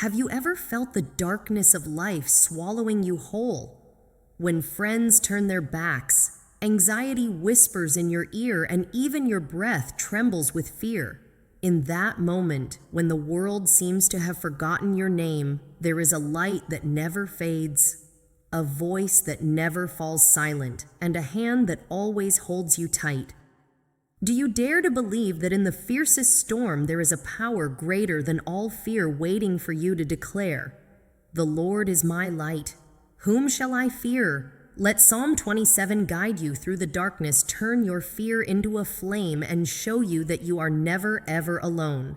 Have you ever felt the darkness of life swallowing you whole? When friends turn their backs, anxiety whispers in your ear, and even your breath trembles with fear. In that moment, when the world seems to have forgotten your name, there is a light that never fades, a voice that never falls silent, and a hand that always holds you tight. Do you dare to believe that in the fiercest storm there is a power greater than all fear waiting for you to declare, "The Lord is my light. Whom shall I fear?" Let Psalm 27 guide you through the darkness, turn your fear into a flame, and show you that you are never, ever alone.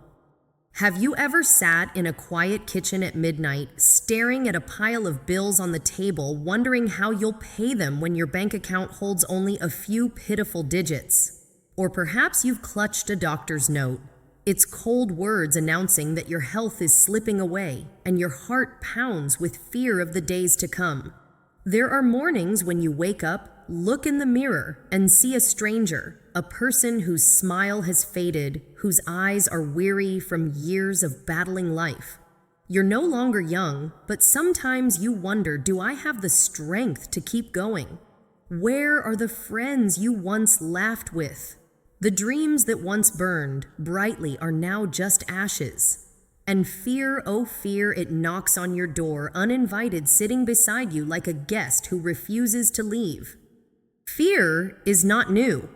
Have you ever sat in a quiet kitchen at midnight, staring at a pile of bills on the table, wondering how you'll pay them when your bank account holds only a few pitiful digits? Or perhaps you've clutched a doctor's note. It's cold words announcing that your health is slipping away, and your heart pounds with fear of the days to come. There are mornings when you wake up, look in the mirror, and see a stranger, a person whose smile has faded, whose eyes are weary from years of battling life. You're no longer young, but sometimes you wonder, do I have the strength to keep going? Where are the friends you once laughed with? The dreams that once burned brightly are now just ashes. And fear, oh fear, it knocks on your door, uninvited, sitting beside you like a guest who refuses to leave. Fear is not new.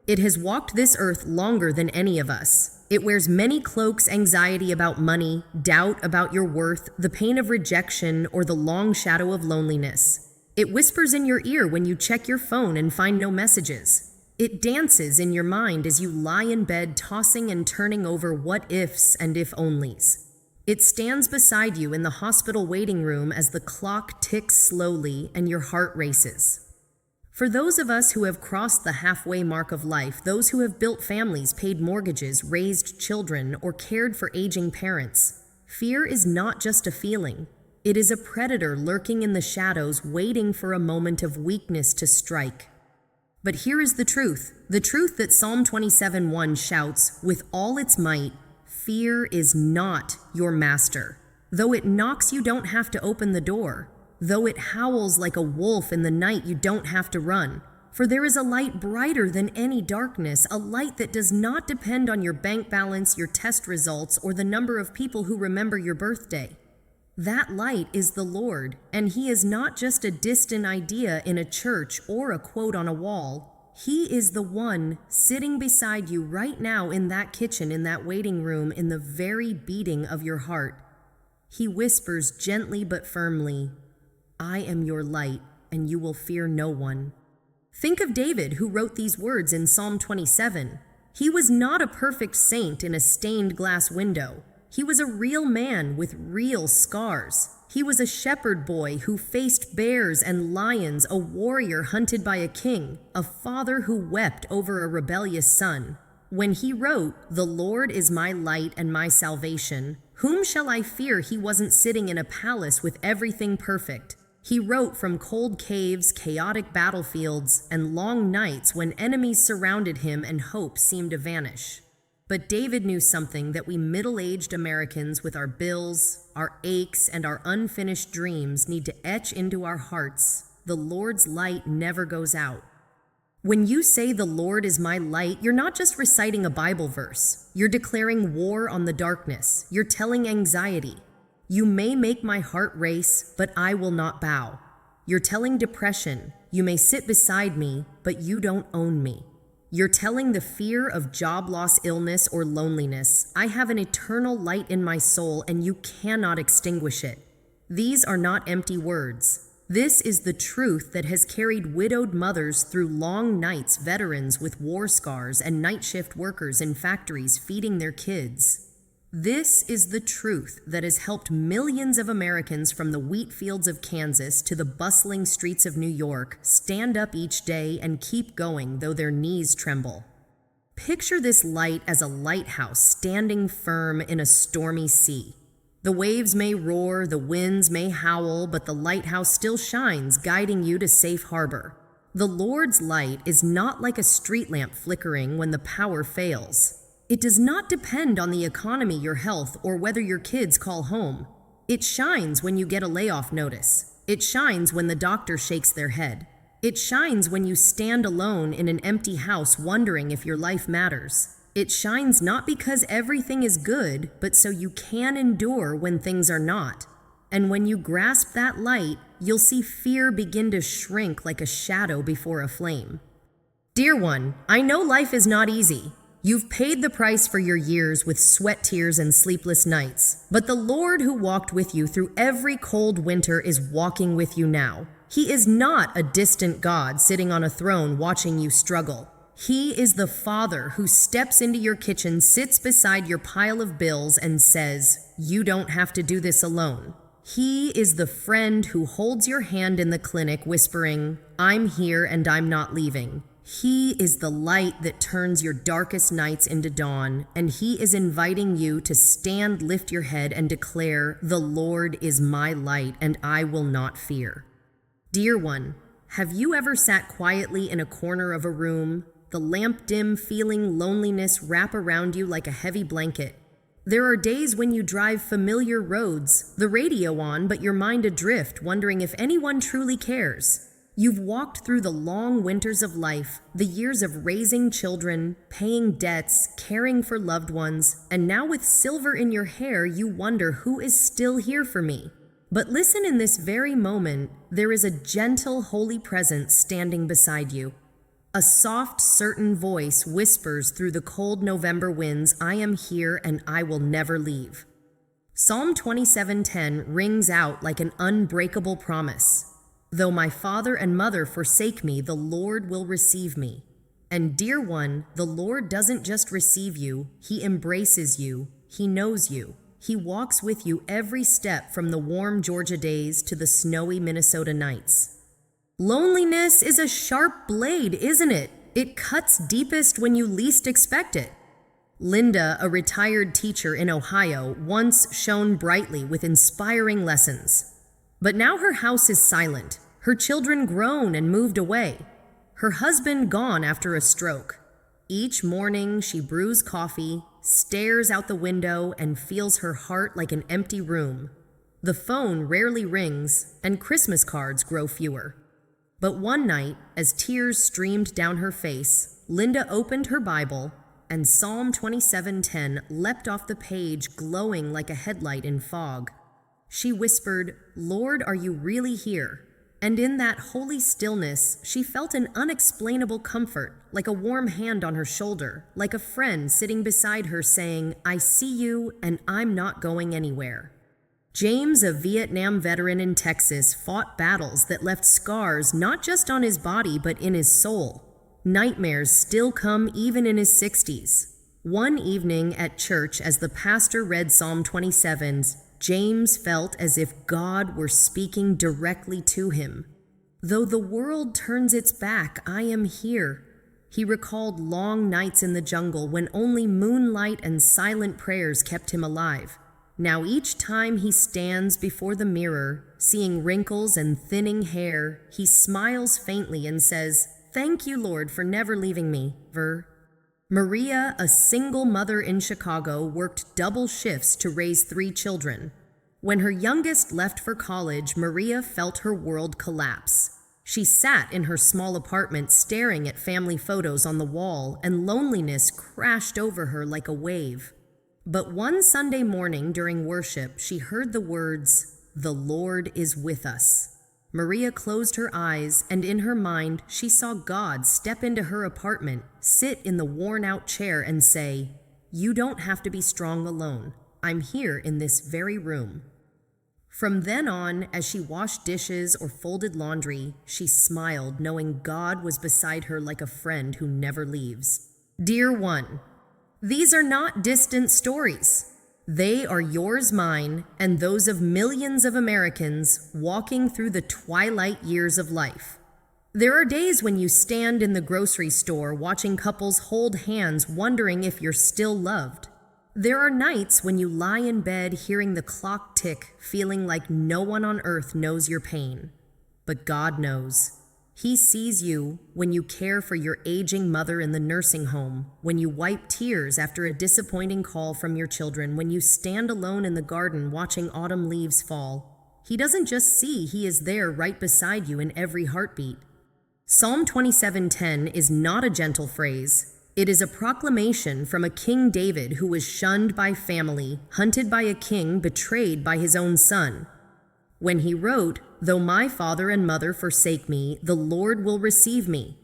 It has walked this earth longer than any of us. It wears many cloaks: anxiety about money, doubt about your worth, the pain of rejection, or the long shadow of loneliness. It whispers in your ear when you check your phone and find no messages. It dances in your mind as you lie in bed, tossing and turning over what ifs and if onlys. It stands beside you in the hospital waiting room as the clock ticks slowly and your heart races. For those of us who have crossed the halfway mark of life, those who have built families, paid mortgages, raised children, or cared for aging parents, fear is not just a feeling. It is a predator lurking in the shadows, waiting for a moment of weakness to strike. But here is the truth that Psalm 27:1 shouts with all its might: fear is not your master. Though it knocks, you don't have to open the door. Though it howls like a wolf in the night, you don't have to run. For there is a light brighter than any darkness, a light that does not depend on your bank balance, your test results, or the number of people who remember your birthday. That light is the Lord, and He is not just a distant idea in a church or a quote on a wall. He is the one sitting beside you right now in that kitchen, in that waiting room, in the very beating of your heart. He whispers gently but firmly, "I am your light, and you will fear no one." Think of David, who wrote these words in Psalm 27. He was not a perfect saint in a stained glass window. He was a real man with real scars. He was a shepherd boy who faced bears and lions, a warrior hunted by a king, a father who wept over a rebellious son. When he wrote, "The Lord is my light and my salvation, whom shall I fear?" he wasn't sitting in a palace with everything perfect. He wrote from cold caves, chaotic battlefields, and long nights when enemies surrounded him and hope seemed to vanish. But David knew something that we middle-aged Americans with our bills, our aches, and our unfinished dreams need to etch into our hearts. The Lord's light never goes out. When you say "the Lord is my light," you're not just reciting a Bible verse. You're declaring war on the darkness. You're telling anxiety, "You may make my heart race, but I will not bow." You're telling depression, "You may sit beside me, but you don't own me." You're telling the fear of job loss, illness, or loneliness, "I have an eternal light in my soul, and you cannot extinguish it." These are not empty words. This is the truth that has carried widowed mothers through long nights, veterans with war scars, and night shift workers in factories feeding their kids. This is the truth that has helped millions of Americans from the wheat fields of Kansas to the bustling streets of New York stand up each day and keep going though their knees tremble. Picture this light as a lighthouse standing firm in a stormy sea. The waves may roar, the winds may howl, but the lighthouse still shines, guiding you to safe harbor. The Lord's light is not like a street lamp flickering when the power fails. It does not depend on the economy, your health, or whether your kids call home. It shines when you get a layoff notice. It shines when the doctor shakes their head. It shines when you stand alone in an empty house wondering if your life matters. It shines not because everything is good, but so you can endure when things are not. And when you grasp that light, you'll see fear begin to shrink like a shadow before a flame. Dear one, I know life is not easy. You've paid the price for your years with sweat tears and sleepless nights. But the Lord who walked with you through every cold winter is walking with you now. He is not a distant God sitting on a throne watching you struggle. He is the Father who steps into your kitchen, sits beside your pile of bills, and says, "You don't have to do this alone." He is the friend who holds your hand in the clinic, whispering, "I'm here and I'm not leaving." He is the light that turns your darkest nights into dawn, and He is inviting you to stand, lift your head, and declare, "The Lord is my light, and I will not fear." Dear one, have you ever sat quietly in a corner of a room, the lamp dim, feeling loneliness wrap around you like a heavy blanket? There are days when you drive familiar roads, the radio on, but your mind adrift, wondering if anyone truly cares. You've walked through the long winters of life, the years of raising children, paying debts, caring for loved ones, and now with silver in your hair, you wonder who is still here for me. But listen, in this very moment, there is a gentle, holy presence standing beside you. A soft, certain voice whispers through the cold November winds, "I am here and I will never leave." Psalm 27:10 rings out like an unbreakable promise. "Though my father and mother forsake me, the Lord will receive me." And dear one, the Lord doesn't just receive you, He embraces you, He knows you. He walks with you every step from the warm Georgia days to the snowy Minnesota nights. Loneliness is a sharp blade, isn't it? It cuts deepest when you least expect it. Linda, a retired teacher in Ohio, once shone brightly with inspiring lessons. But now her house is silent, her children grown and moved away, her husband gone after a stroke. Each morning she brews coffee, stares out the window, and feels her heart like an empty room. The phone rarely rings, and Christmas cards grow fewer. But one night, as tears streamed down her face, Linda opened her Bible, and Psalm 27:10 leapt off the page, glowing like a headlight in fog. She whispered, "Lord, are you really here?" And in that holy stillness, she felt an unexplainable comfort, like a warm hand on her shoulder, like a friend sitting beside her saying, "I see you, and I'm not going anywhere." James, a Vietnam veteran in Texas, fought battles that left scars not just on his body, but in his soul. Nightmares still come even in his 60s. One evening at church, as the pastor read Psalm 27, James felt as if God were speaking directly to him. "Though the world turns its back, I am here." He recalled long nights in the jungle when only moonlight and silent prayers kept him alive. Now each time he stands before the mirror, seeing wrinkles and thinning hair, he smiles faintly and says, "Thank you, Lord, for never leaving me." Maria, a single mother in Chicago, worked double shifts to raise 3 children. When her youngest left for college, Maria felt her world collapse. She sat in her small apartment staring at family photos on the wall, and loneliness crashed over her like a wave. But one Sunday morning during worship, she heard the words, "The Lord is with us." Maria closed her eyes, and in her mind, she saw God step into her apartment, sit in the worn-out chair, and say, "You don't have to be strong alone. I'm here in this very room." From then on, as she washed dishes or folded laundry, she smiled, knowing God was beside her like a friend who never leaves. Dear one, these are not distant stories. They are yours, mine, and those of millions of Americans walking through the twilight years of life. There are days when you stand in the grocery store watching couples hold hands, wondering if you're still loved. There are nights when you lie in bed hearing the clock tick, feeling like no one on earth knows your pain. But God knows. He sees you when you care for your aging mother in the nursing home, when you wipe tears after a disappointing call from your children, when you stand alone in the garden watching autumn leaves fall. He doesn't just see, he is there right beside you in every heartbeat. Psalm 27:10 is not a gentle phrase. It is a proclamation from a King David who was shunned by family, hunted by a king, betrayed by his own son. When he wrote, "Though my father and mother forsake me, the Lord will receive me."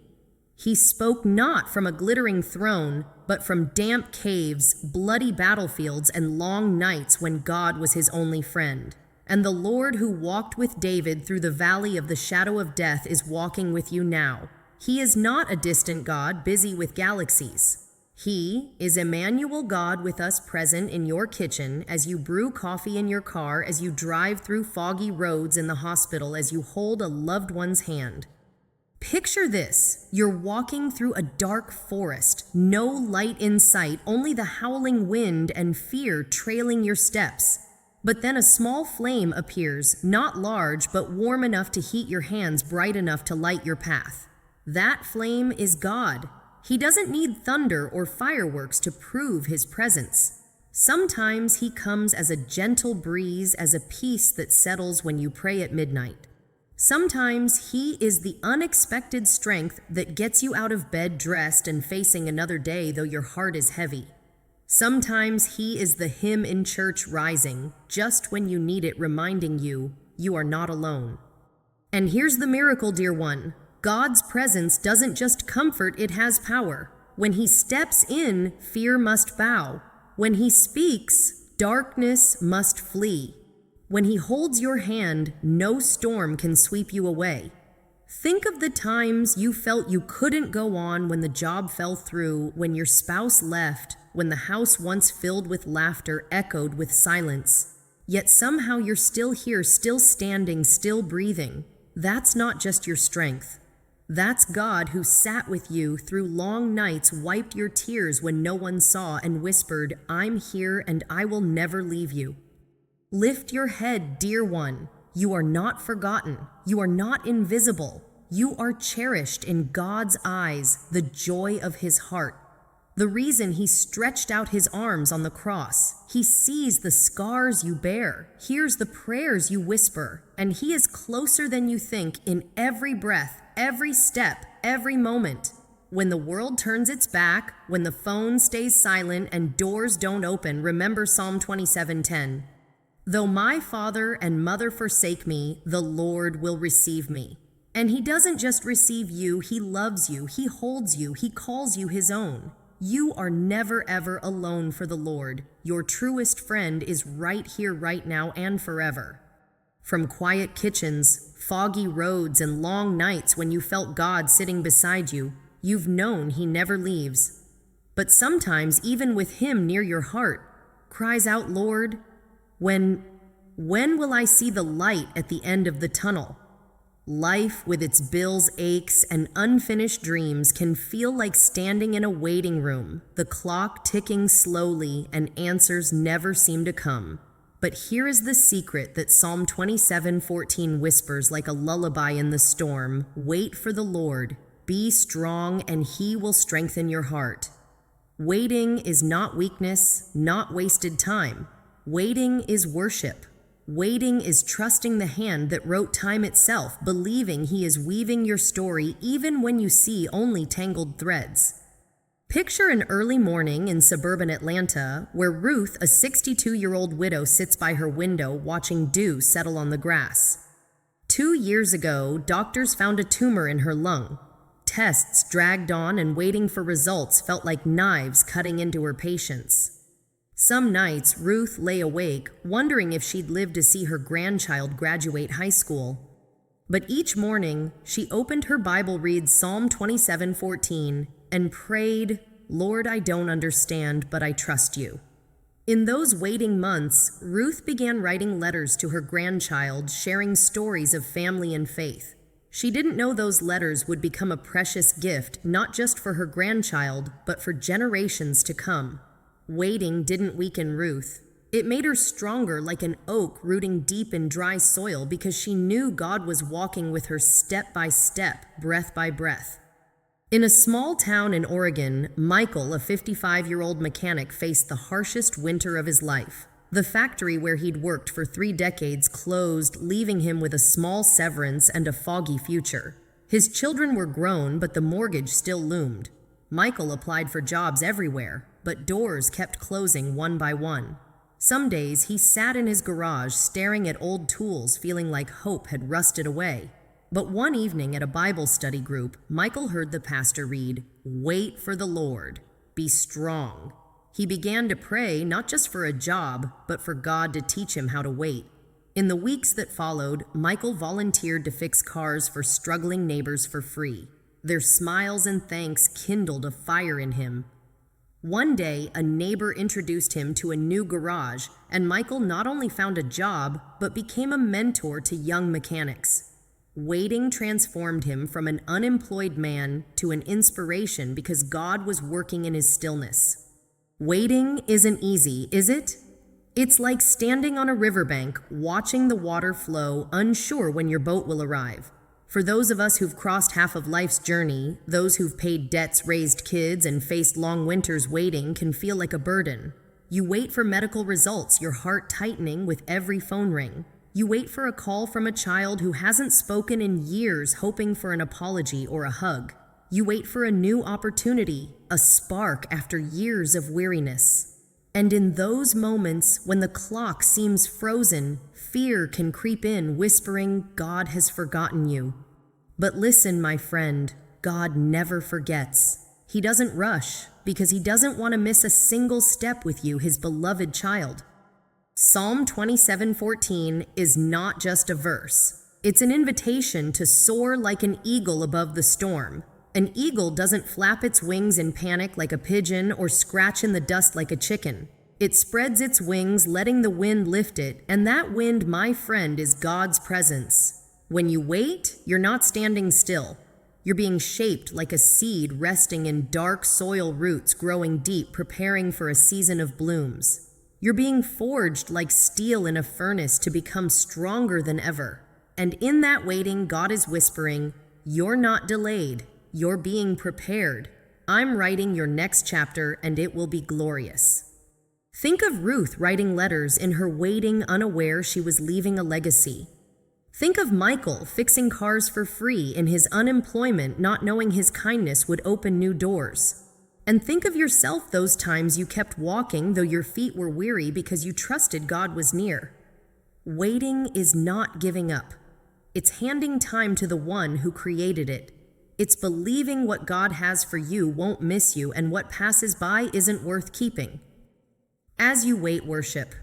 He spoke not from a glittering throne, but from damp caves, bloody battlefields, and long nights when God was his only friend. And the Lord who walked with David through the valley of the shadow of death is walking with you now. He is not a distant God busy with galaxies. He is Emmanuel, God with us, present in your kitchen, as you brew coffee in your car, as you drive through foggy roads in the hospital, as you hold a loved one's hand. Picture this. You're walking through a dark forest, no light in sight, only the howling wind and fear trailing your steps. But then a small flame appears, not large, but warm enough to heat your hands, bright enough to light your path. That flame is God. He doesn't need thunder or fireworks to prove his presence. Sometimes he comes as a gentle breeze, as a peace that settles when you pray at midnight. Sometimes he is the unexpected strength that gets you out of bed dressed and facing another day though your heart is heavy. Sometimes he is the hymn in church rising, just when you need it, reminding you, you are not alone. And here's the miracle, dear one. God's presence doesn't just comfort, it has power. When he steps in, fear must bow. When he speaks, darkness must flee. When he holds your hand, no storm can sweep you away. Think of the times you felt you couldn't go on, when the job fell through, when your spouse left, when the house once filled with laughter echoed with silence. Yet somehow you're still here, still standing, still breathing. That's not just your strength. That's God who sat with you through long nights, wiped your tears when no one saw, and whispered, "I'm here and I will never leave you." Lift your head, dear one. You are not forgotten. You are not invisible. You are cherished in God's eyes, the joy of his heart. The reason he stretched out his arms on the cross. He sees the scars you bear, hears the prayers you whisper, and he is closer than you think in every breath, every step, every moment. When the world turns its back, when the phone stays silent and doors don't open, remember Psalm 27:10. Though my father and mother forsake me, the Lord will receive me. And he doesn't just receive you, he loves you, he holds you, he calls you his own. You are never ever alone for the Lord. Your truest friend is right here, right now, and forever. From quiet kitchens, foggy roads, and long nights when you felt God sitting beside you, you've known he never leaves. But sometimes, even with him near your heart, cries out, "Lord, when will I see the light at the end of the tunnel?" Life, with its bills, aches, and unfinished dreams, can feel like standing in a waiting room, the clock ticking slowly and answers never seem to come. But here is the secret that Psalm 27:14 whispers like a lullaby in the storm. Wait for the Lord. Be strong, and he will strengthen your heart. Waiting is not weakness, not wasted time. Waiting is worship. Waiting is trusting the hand that wrote time itself, believing he is weaving your story even when you see only tangled threads. Picture an early morning in suburban Atlanta where Ruth, a 62-year-old widow, sits by her window watching dew settle on the grass. 2 years ago, doctors found a tumor in her lung. Tests dragged on, and waiting for results felt like knives cutting into her patience. Some nights, Ruth lay awake, wondering if she'd live to see her grandchild graduate high school. But each morning, she opened her Bible, read Psalm 27:14, and prayed, "Lord, I don't understand, but I trust you." In those waiting months, Ruth began writing letters to her grandchild, sharing stories of family and faith. She didn't know those letters would become a precious gift, not just for her grandchild, but for generations to come. Waiting didn't weaken Ruth. It made her stronger like an oak rooting deep in dry soil because she knew God was walking with her step by step, breath by breath. In a small town in Oregon, Michael, a 55-year-old mechanic, faced the harshest winter of his life. The factory where he'd worked for 3 decades closed, leaving him with a small severance and a foggy future. His children were grown, but the mortgage still loomed. Michael applied for jobs everywhere, but doors kept closing one by one. Some days he sat in his garage staring at old tools, feeling like hope had rusted away. But one evening at a Bible study group, Michael heard the pastor read, "Wait for the Lord. Be strong." He began to pray not just for a job, but for God to teach him how to wait. In the weeks that followed, Michael volunteered to fix cars for struggling neighbors for free. Their smiles and thanks kindled a fire in him. One day, a neighbor introduced him to a new garage, and Michael not only found a job, but became a mentor to young mechanics. Waiting transformed him from an unemployed man to an inspiration because God was working in his stillness. Waiting isn't easy, is it? It's like standing on a riverbank, watching the water flow, unsure when your boat will arrive. For those of us who've crossed half of life's journey, those who've paid debts, raised kids, and faced long winters, waiting can feel like a burden. You wait for medical results, your heart tightening with every phone ring. You wait for a call from a child who hasn't spoken in years, hoping for an apology or a hug. You wait for a new opportunity, a spark after years of weariness. And in those moments, when the clock seems frozen, fear can creep in, whispering, "God has forgotten you." But listen, my friend, God never forgets. He doesn't rush, because he doesn't want to miss a single step with you, his beloved child. Psalm 27:14 is not just a verse. It's an invitation to soar like an eagle above the storm. An eagle doesn't flap its wings in panic like a pigeon or scratch in the dust like a chicken. It spreads its wings, letting the wind lift it, and that wind, my friend, is God's presence. When you wait, you're not standing still. You're being shaped like a seed resting in dark soil roots growing deep, preparing for a season of blooms. You're being forged like steel in a furnace to become stronger than ever. And in that waiting, God is whispering, "You're not delayed. You're being prepared. I'm writing your next chapter, and it will be glorious." Think of Ruth writing letters in her waiting, unaware she was leaving a legacy. Think of Michael fixing cars for free in his unemployment, not knowing his kindness would open new doors. And think of yourself those times you kept walking though your feet were weary because you trusted God was near. Waiting is not giving up. It's handing time to the one who created it. It's believing what God has for you won't miss you and what passes by isn't worth keeping. As you wait, worship.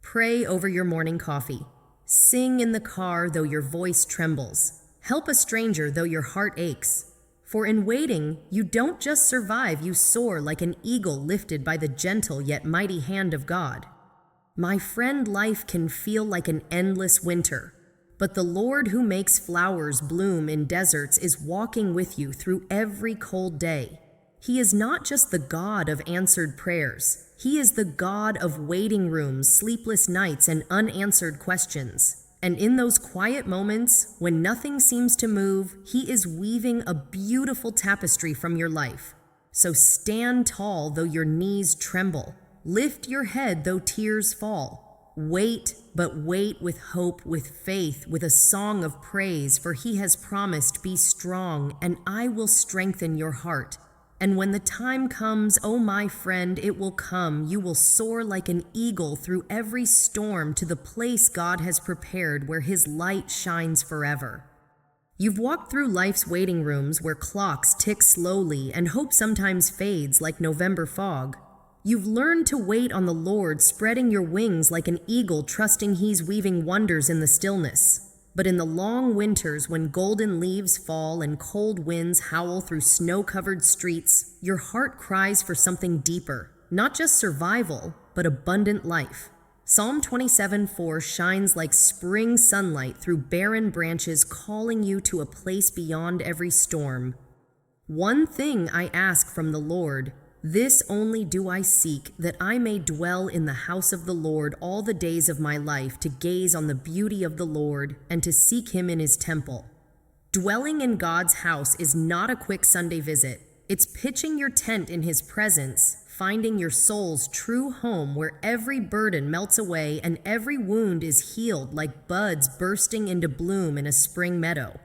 Pray over your morning coffee. Sing in the car though your voice trembles. Help a stranger though your heart aches. For in waiting, you don't just survive, you soar like an eagle lifted by the gentle yet mighty hand of God. My friend, life can feel like an endless winter, but the Lord who makes flowers bloom in deserts is walking with you through every cold day. He is not just the God of answered prayers. He is the God of waiting rooms, sleepless nights, and unanswered questions. And in those quiet moments, when nothing seems to move, he is weaving a beautiful tapestry from your life. So stand tall though your knees tremble. Lift your head though tears fall. Wait, but wait with hope, with faith, with a song of praise, for he has promised, "Be strong, and I will strengthen your heart." And when the time comes, oh my friend, it will come. You will soar like an eagle through every storm to the place God has prepared where his light shines forever. You've walked through life's waiting rooms where clocks tick slowly and hope sometimes fades like November fog. You've learned to wait on the Lord, spreading your wings like an eagle, trusting he's weaving wonders in the stillness. But in the long winters, when golden leaves fall and cold winds howl through snow-covered streets, your heart cries for something deeper, not just survival, but abundant life. Psalm 27:4 shines like spring sunlight through barren branches, calling you to a place beyond every storm. One thing I ask from the Lord, This only do I seek, that I may dwell in the house of the Lord all the days of my life, to gaze on the beauty of the Lord and to seek him in his temple. Dwelling in God's house is not a quick Sunday visit. It's pitching your tent in his presence, finding your soul's true home where every burden melts away and every wound is healed like buds bursting into bloom in a spring meadow.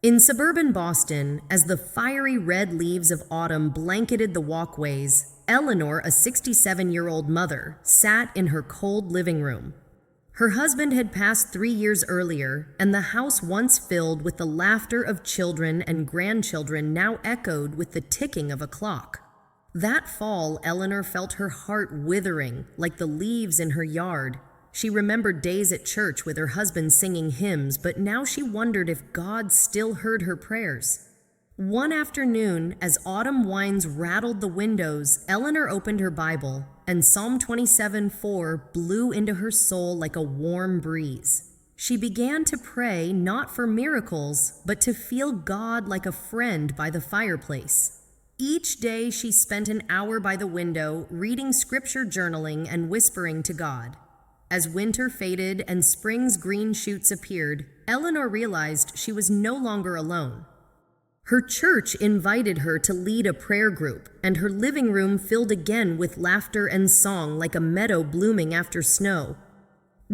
In suburban Boston, as the fiery red leaves of autumn blanketed the walkways, Eleanor, a 67-year-old mother, sat in her cold living room. Her husband had passed 3 years earlier, and the house once filled with the laughter of children and grandchildren now echoed with the ticking of a clock. That fall, Eleanor felt her heart withering like the leaves in her yard. She remembered days at church with her husband singing hymns, but now she wondered if God still heard her prayers. One afternoon, as autumn winds rattled the windows, Eleanor opened her Bible, and Psalm 27:4 blew into her soul like a warm breeze. She began to pray not for miracles, but to feel God like a friend by the fireplace. Each day she spent an hour by the window, reading scripture, journaling, and whispering to God. As winter faded and spring's green shoots appeared, Eleanor realized she was no longer alone. Her church invited her to lead a prayer group, and her living room filled again with laughter and song like a meadow blooming after snow.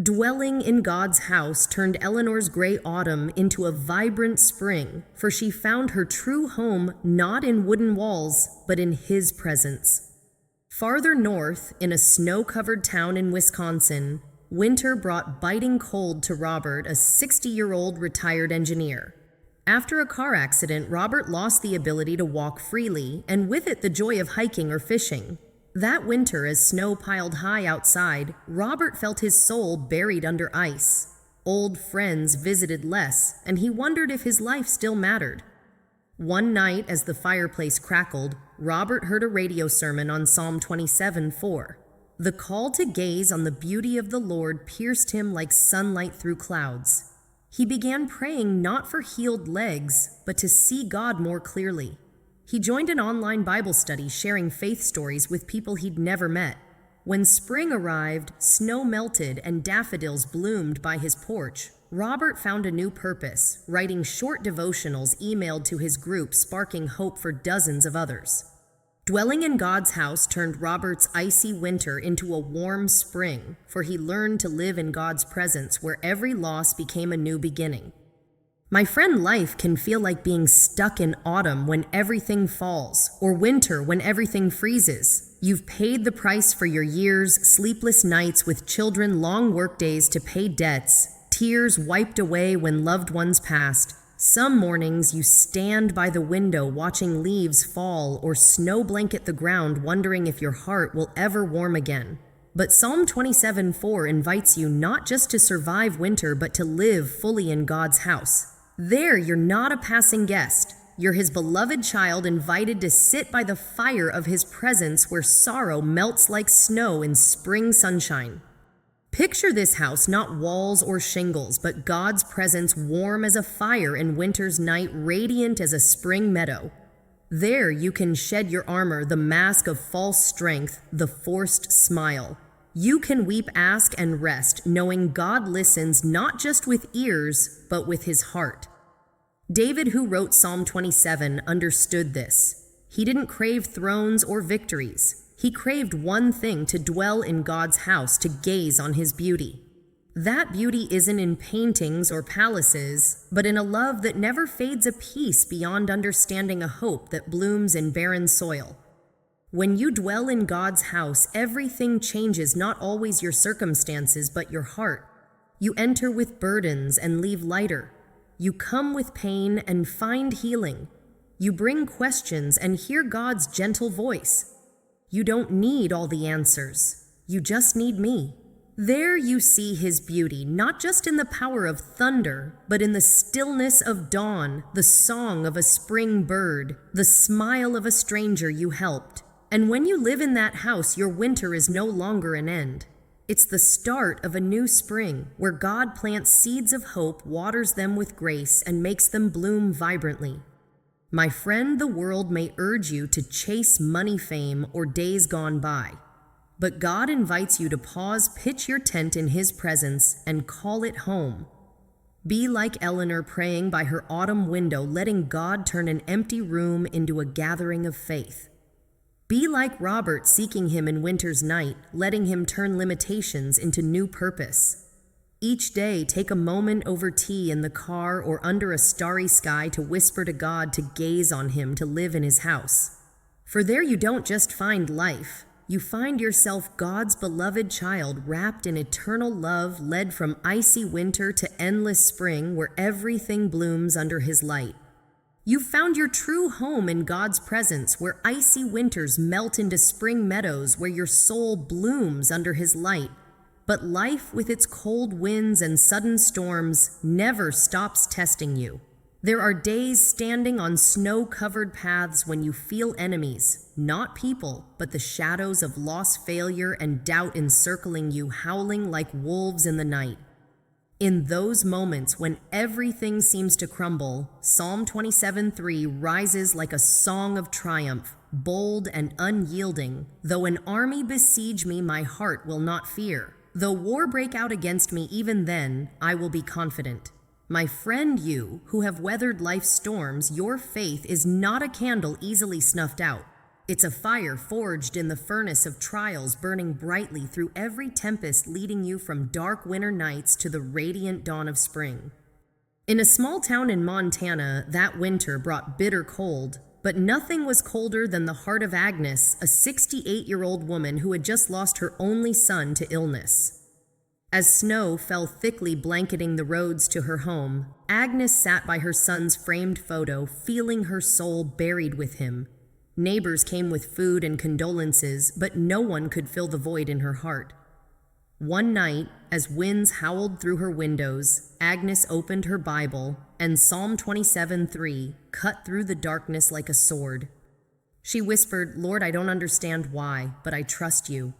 Dwelling in God's house turned Eleanor's gray autumn into a vibrant spring, for she found her true home not in wooden walls, but in his presence. Farther north, in a snow-covered town in Wisconsin, winter brought biting cold to Robert, a 60-year-old retired engineer. After a car accident, Robert lost the ability to walk freely, and with it the joy of hiking or fishing. That winter, as snow piled high outside, Robert felt his soul buried under ice. Old friends visited less, and he wondered if his life still mattered. One night, as the fireplace crackled, Robert heard a radio sermon on Psalm 27:4. The call to gaze on the beauty of the Lord pierced him like sunlight through clouds. He began praying not for healed legs, but to see God more clearly. He joined an online Bible study, sharing faith stories with people he'd never met. When spring arrived, snow melted, and daffodils bloomed by his porch, Robert found a new purpose, writing short devotionals emailed to his group, sparking hope for dozens of others. Dwelling in God's house turned Robert's icy winter into a warm spring, for he learned to live in God's presence where every loss became a new beginning. My friend, life can feel like being stuck in autumn when everything falls, or winter when everything freezes. You've paid the price for your years, sleepless nights with children, long workdays to pay debts, tears wiped away when loved ones passed. Some mornings you stand by the window watching leaves fall or snow blanket the ground, wondering if your heart will ever warm again. But Psalm 27:4 invites you not just to survive winter, but to live fully in God's house. There, you're not a passing guest. You're his beloved child, invited to sit by the fire of his presence where sorrow melts like snow in spring sunshine. Picture this house, not walls or shingles, but God's presence, warm as a fire in winter's night, radiant as a spring meadow. There you can shed your armor, the mask of false strength, the forced smile. You can weep, ask, and rest, knowing God listens not just with ears, but with his heart. David, who wrote Psalm 27, understood this. He didn't crave thrones or victories. He craved one thing: to dwell in God's house, to gaze on his beauty. That beauty isn't in paintings or palaces, but in a love that never fades, a peace beyond understanding, a hope that blooms in barren soil. When you dwell in God's house, everything changes, not always your circumstances, but your heart. You enter with burdens and leave lighter. You come with pain and find healing. You bring questions and hear God's gentle voice. You don't need all the answers. You just need me. There you see his beauty, not just in the power of thunder, but in the stillness of dawn, the song of a spring bird, the smile of a stranger you helped. And when you live in that house, your winter is no longer an end. It's the start of a new spring, where God plants seeds of hope, waters them with grace, and makes them bloom vibrantly. My friend, the world may urge you to chase money, fame, or days gone by. But God invites you to pause, pitch your tent in His presence, and call it home. Be like Eleanor praying by her autumn window, letting God turn an empty room into a gathering of faith. Be like Robert seeking Him in winter's night, letting Him turn limitations into new purpose. Each day, take a moment over tea in the car or under a starry sky to whisper to God, to gaze on Him, to live in His house. For there you don't just find life, you find yourself God's beloved child, wrapped in eternal love, led from icy winter to endless spring, where everything blooms under His light. You found your true home in God's presence, where icy winters melt into spring meadows, where your soul blooms under His light. But life, with its cold winds and sudden storms, never stops testing you. There are days standing on snow-covered paths when you feel enemies, not people, but the shadows of loss, failure, and doubt encircling you, howling like wolves in the night. In those moments when everything seems to crumble, Psalm 27:3 rises like a song of triumph, bold and unyielding. Though an army besiege me, my heart will not fear. Though war break out against me, even then I will be confident. My friend, you who have weathered life's storms, your faith is not a candle easily snuffed out. It's a fire forged in the furnace of trials, burning brightly through every tempest, leading you from dark winter nights to the radiant dawn of spring. In a small town in Montana, that winter brought bitter cold, but nothing was colder than the heart of Agnes, a 68-year-old woman who had just lost her only son to illness. As snow fell thickly blanketing the roads to her home, Agnes sat by her son's framed photo, feeling her soul buried with him. Neighbors came with food and condolences, but no one could fill the void in her heart. One night, as winds howled through her windows, Agnes opened her Bible, and Psalm 27:3 cut through the darkness like a sword. She whispered, "Lord, I don't understand why, but I trust you."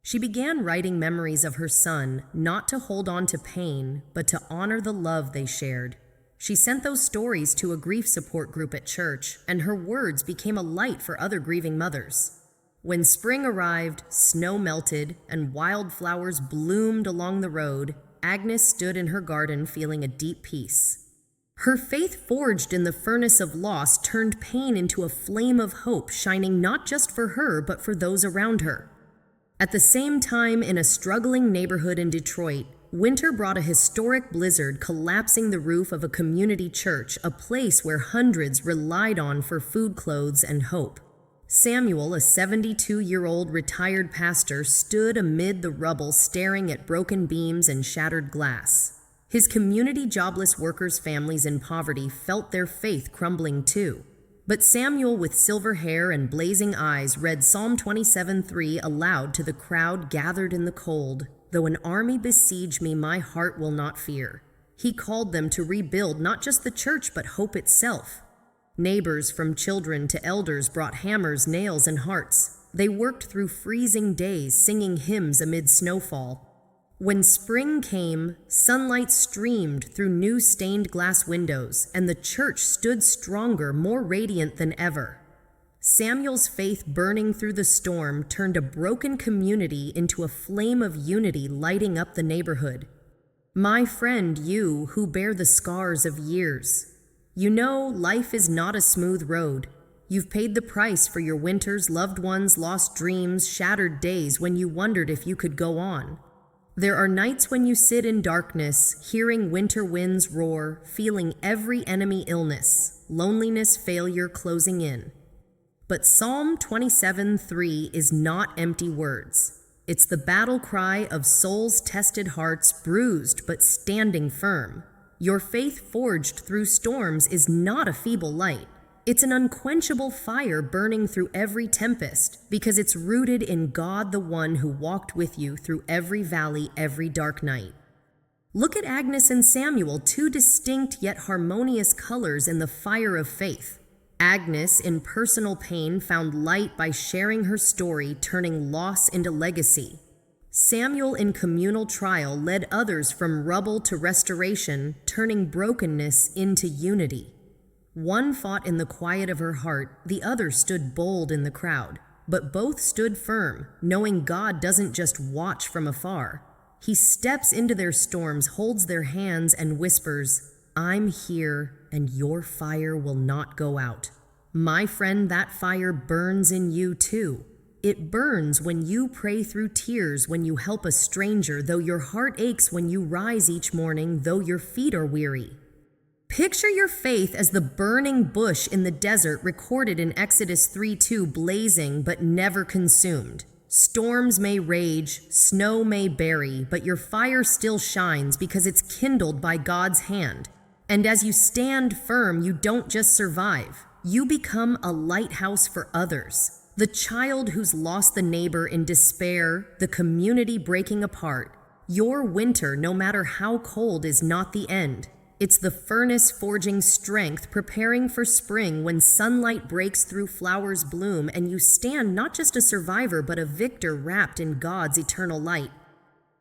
She began writing memories of her son, not to hold on to pain, but to honor the love they shared. She sent those stories to a grief support group at church, and her words became a light for other grieving mothers. When spring arrived, snow melted, and wildflowers bloomed along the road, Agnes stood in her garden feeling a deep peace. Her faith, forged in the furnace of loss, turned pain into a flame of hope, shining not just for her, but for those around her. At the same time, in a struggling neighborhood in Detroit, winter brought a historic blizzard, collapsing the roof of a community church, a place where hundreds relied on for food, clothes, and hope. Samuel, a 72-year-old retired pastor, stood amid the rubble, staring at broken beams and shattered glass. His community, jobless workers, families in poverty, felt their faith crumbling too. But Samuel, with silver hair and blazing eyes, read Psalm 27:3 aloud to the crowd gathered in the cold. "Though an army besiege me, my heart will not fear." He called them to rebuild not just the church, but hope itself. Neighbors, from children to elders, brought hammers, nails, and hearts. They worked through freezing days, singing hymns amid snowfall. When spring came, sunlight streamed through new stained glass windows, and the church stood stronger, more radiant than ever. Samuel's faith, burning through the storm, turned a broken community into a flame of unity, lighting up the neighborhood. My friend, you who bear the scars of years, you know life is not a smooth road. You've paid the price for your winters, loved ones, lost dreams, shattered days when you wondered if you could go on. There are nights when you sit in darkness, hearing winter winds roar, feeling every enemy illness, loneliness, failure closing in. But Psalm 27:3 is not empty words. It's the battle cry of souls, tested hearts, bruised but standing firm. Your faith, forged through storms, is not a feeble light. It's an unquenchable fire burning through every tempest, because it's rooted in God, the one who walked with you through every valley, every dark night. Look at Agnes and Samuel, two distinct yet harmonious colors in the fire of faith. Agnes, in personal pain, found light by sharing her story, turning loss into legacy. Samuel, in communal trial, led others from rubble to restoration, turning brokenness into unity. One fought in the quiet of her heart, the other stood bold in the crowd. But both stood firm, knowing God doesn't just watch from afar. He steps into their storms, holds their hands, and whispers, "I'm here, and your fire will not go out." My friend, that fire burns in you too. It burns when you pray through tears, when you help a stranger, though your heart aches when you rise each morning, though your feet are weary. Picture your faith as the burning bush in the desert recorded in Exodus 3:2, blazing but never consumed. Storms may rage, snow may bury, but your fire still shines because it's kindled by God's hand. And as you stand firm, you don't just survive. You become a lighthouse for others. The child who's lost the neighbor in despair, the community breaking apart. Your winter, no matter how cold, is not the end. It's the furnace forging strength, preparing for spring when sunlight breaks through flowers bloom and you stand not just a survivor but a victor wrapped in God's eternal light.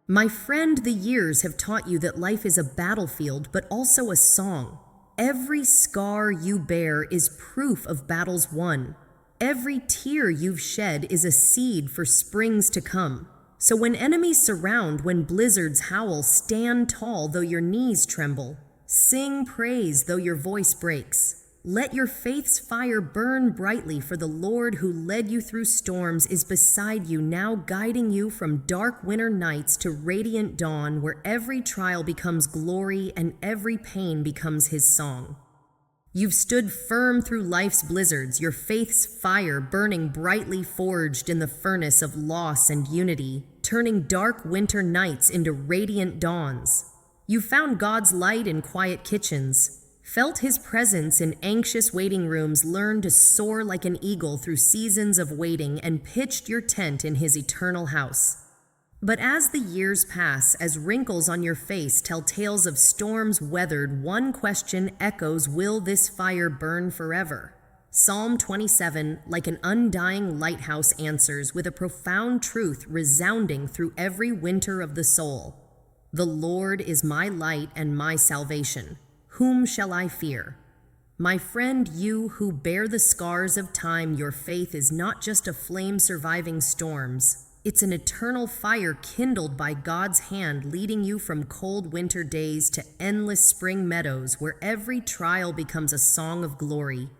My friend, the years have taught you that life is a battlefield but also a song. Every scar you bear is proof of battles won. Every tear you've shed is a seed for springs to come. So when enemies surround, when blizzards howl, stand tall though your knees tremble. Sing praise though your voice breaks. Let your faith's fire burn brightly, for the Lord who led you through storms is beside you now, guiding you from dark winter nights to radiant dawn, where every trial becomes glory and every pain becomes his song. You've stood firm through life's blizzards, your faith's fire burning brightly forged in the furnace of loss and unity, turning dark winter nights into radiant dawns. You found God's light in quiet kitchens, felt his presence in anxious waiting rooms, learned to soar like an eagle through seasons of waiting, and pitched your tent in his eternal house. But as the years pass, as wrinkles on your face tell tales of storms weathered, one question echoes, will this fire burn forever? Psalm 27, like an undying lighthouse, answers with a profound truth resounding through every winter of the soul. The Lord is my light and my salvation. Whom shall I fear? My friend, you who bear the scars of time, your faith is not just a flame surviving storms. It's an eternal fire kindled by God's hand, leading you from cold winter days to endless spring meadows, where every trial becomes a song of glory.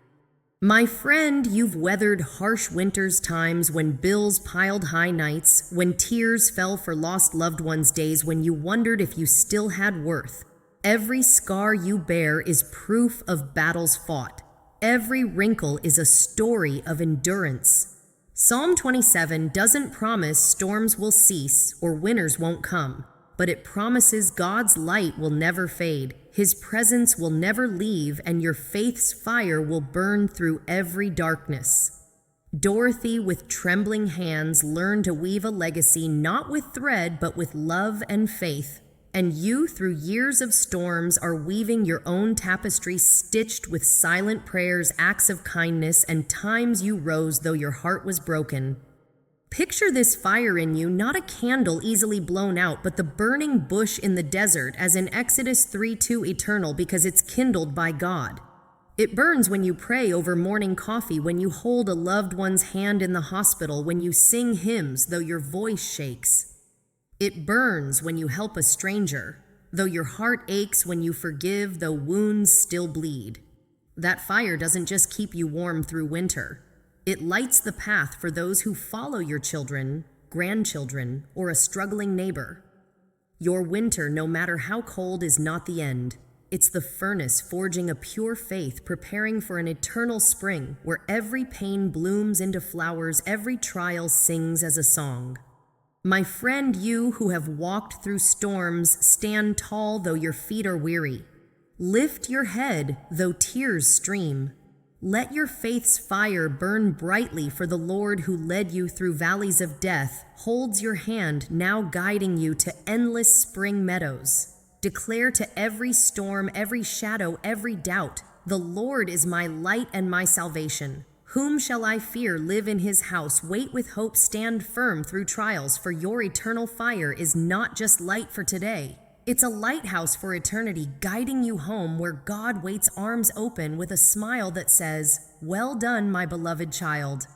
My friend, you've weathered harsh winter's times, when bills piled high nights, when tears fell for lost loved ones, days when you wondered if you still had worth. Every scar you bear is proof of battles fought. Every wrinkle is a story of endurance. Psalm 27 doesn't promise storms will cease or winters won't come, but it promises God's light will never fade, his presence will never leave, and your faith's fire will burn through every darkness. Dorothy, with trembling hands, learned to weave a legacy not with thread but with love and faith. And you, through years of storms, are weaving your own tapestry, stitched with silent prayers, acts of kindness, and times you rose though your heart was broken. Picture this fire in you, not a candle easily blown out, but the burning bush in the desert, as in Exodus 3:2, eternal because it's kindled by God. It burns when you pray over morning coffee, when you hold a loved one's hand in the hospital, when you sing hymns though your voice shakes. It burns when you help a stranger, though your heart aches, when you forgive though wounds still bleed. That fire doesn't just keep you warm through winter. It lights the path for those who follow your children, grandchildren, or a struggling neighbor. Your winter, no matter how cold, is not the end. It's the furnace forging a pure faith, preparing for an eternal spring where every pain blooms into flowers, every trial sings as a song. My friend, you who have walked through storms, stand tall though your feet are weary. Lift your head though tears stream. Let your faith's fire burn brightly, for the Lord who led you through valleys of death holds your hand, now guiding you to endless spring meadows. Declare to every storm, every shadow, every doubt, the Lord is my light and my salvation. Whom shall I fear? Live in his house. Wait with hope. Stand firm through trials, for your eternal fire is not just light for today. It's a lighthouse for eternity, guiding you home where God waits arms open with a smile that says, "Well done, my beloved child."